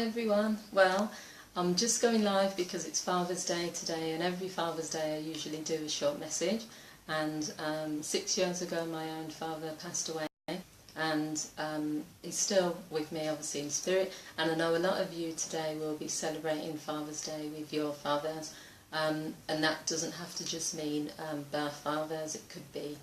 Everyone, well, I'm just going live because it's Father's Day today, and every Father's Day I usually do a short message. And 6 years ago my own father passed away, and he's still with me obviously in spirit, and I know a lot of you today will be celebrating Father's Day with your fathers, and that doesn't have to just mean birth fathers. It could be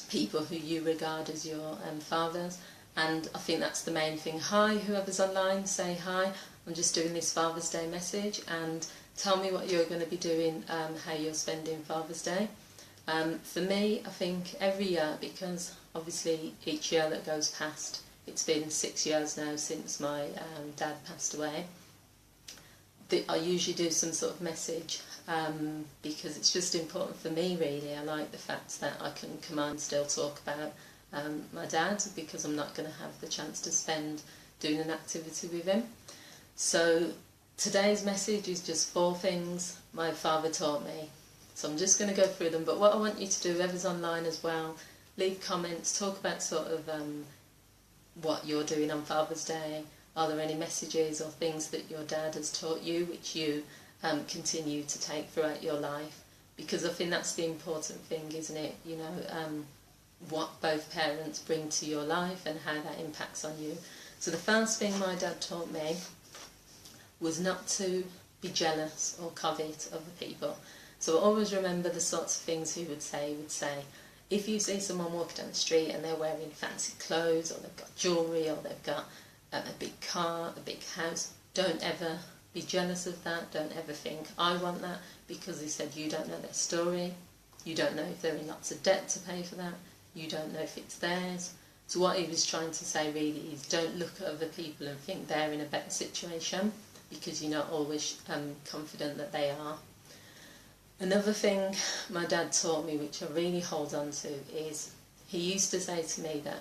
people who you regard as your fathers. And I think that's the main thing. Hi, whoever's online, say hi. I'm just doing this Father's Day message, and tell me what you're going to be doing, how you're spending Father's Day. For me, I think every year, because obviously each year that goes past, it's been 6 years now since my dad passed away, I usually do some sort of message, because it's just important for me really. I like the fact that I can come on and still talk about my dad, because I'm not going to have the chance to spend doing an activity with him. So today's message is just 4 things my father taught me. So I'm just going to go through them, but what I want you to do, whoever's online as well, leave comments, talk about sort of what you're doing on Father's Day. Are there any messages or things that your dad has taught you which you continue to take throughout your life? Because I think that's the important thing, isn't it? You know, what both parents bring to your life and how that impacts on you. So the first thing my dad taught me was not to be jealous or covet other people. So I always remember the sorts of things he would say. He would say, if you see someone walking down the street and they're wearing fancy clothes, or they've got jewellery, or they've got a big car, a big house, don't ever be jealous of that. Don't ever think, I want that, because he said, you don't know their story. You don't know if they're in lots of debt to pay for that. You don't know if it's theirs. So what he was trying to say really is, don't look at other people and think they're in a better situation, because you're not always confident that they are. Another thing my dad taught me, which I really hold on to, is he used to say to me that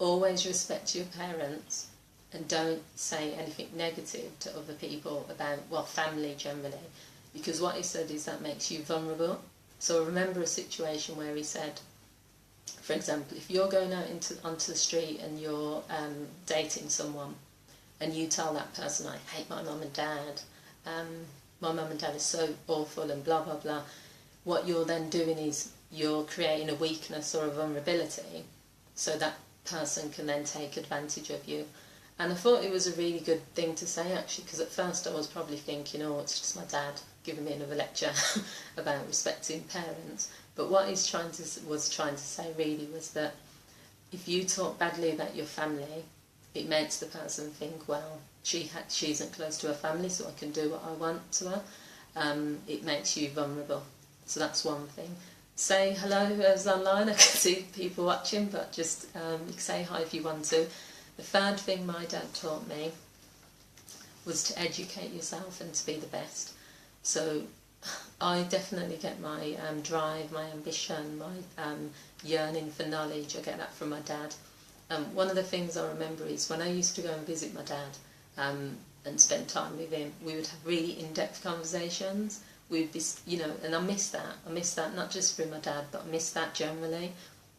always respect your parents and don't say anything negative to other people about, well, family generally, because what he said is that makes you vulnerable. So I remember a situation where he said, for example, if you're going out onto the street and you're dating someone, and you tell that person, I hate my mum and dad, my mum and dad is so awful and blah blah blah, what you're then doing is you're creating a weakness or a vulnerability, so that person can then take advantage of you. And I thought it was a really good thing to say, actually, because at first I was probably thinking, oh, it's just my dad giving me another lecture about respecting parents. But what he's was trying to say really was that if you talk badly about your family, it makes the person think, well, she isn't close to her family, so I can do what I want to her. It makes you vulnerable. So that's one thing. Say hello, whoever's online. I can see people watching, but just you can say hi if you want to. The third thing my dad taught me was to educate yourself and to be the best. So I definitely get my drive, my ambition, my yearning for knowledge, I get that from my dad. One of the things I remember is when I used to go and visit my dad and spend time with him, we would have really in-depth conversations. We'd be, you know, and I miss that. I miss that not just with my dad, but I miss that generally,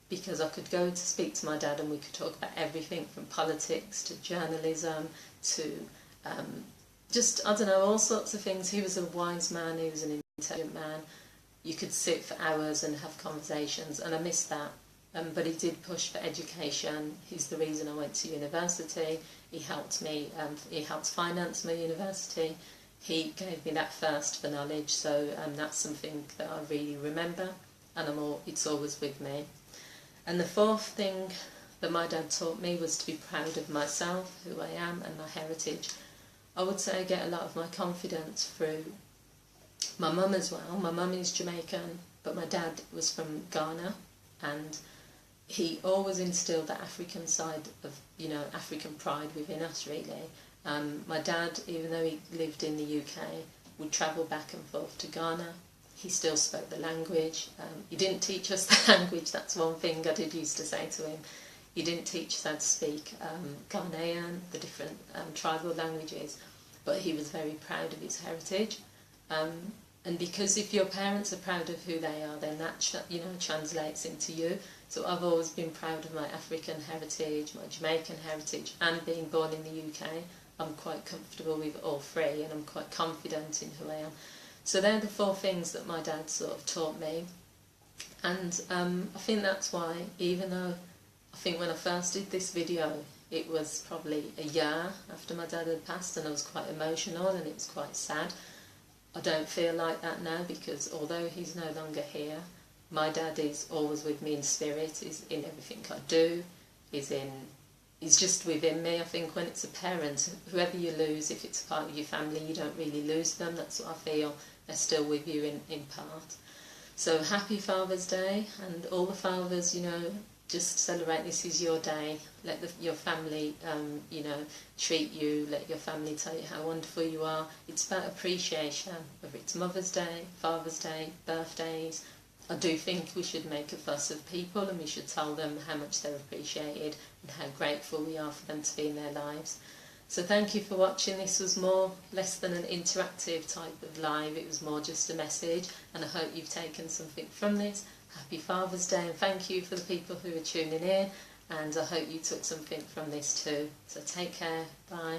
because I could go to speak to my dad and we could talk about everything from politics to journalism to just, I don't know, all sorts of things. He was a wise man, he was an intelligent man. You could sit for hours and have conversations, and I miss that. But he did push for education. He's the reason I went to university. He helped me, he helped finance my university. He gave me that thirst for knowledge, so that's something that I really remember, and it's always with me. And the fourth thing that my dad taught me was to be proud of myself, who I am, and my heritage. I would say I get a lot of my confidence through my mum as well. My mum is Jamaican, but my dad was from Ghana, and he always instilled that African side of, you know, African pride within us, really. My dad, even though he lived in the UK, would travel back and forth to Ghana. He still spoke the language. He didn't teach us the language, that's one thing I did used to say to him. He didn't teach us how to speak Ghanaian, the different tribal languages, but he was very proud of his heritage. And because if your parents are proud of who they are, then that translates into you. So I've always been proud of my African heritage, my Jamaican heritage, and being born in the UK, I'm quite comfortable with all three, and I'm quite confident in who I am. So they're the 4 things that my dad sort of taught me. And I think that's why, even though I think when I first did this video, it was probably a year after my dad had passed, and I was quite emotional and it was quite sad. I don't feel like that now, because although he's no longer here, my dad is always with me in spirit, is in everything I do, he's just within me. I think when it's a parent, whoever you lose, if it's part of your family, you don't really lose them. That's what I feel. They're still with you in part. So happy Father's Day, and all the fathers, you know, just celebrate. This is your day. Let your family, you know, treat you. Let your family tell you how wonderful you are. It's about appreciation, whether it's Mother's Day, Father's Day, birthdays. I do think we should make a fuss of people, and we should tell them how much they're appreciated and how grateful we are for them to be in their lives. So thank you for watching. This was less than an interactive type of live. It was more just a message, and I hope you've taken something from this. Happy Father's Day, and thank you for the people who are tuning in, and I hope you took something from this too. So take care. Bye.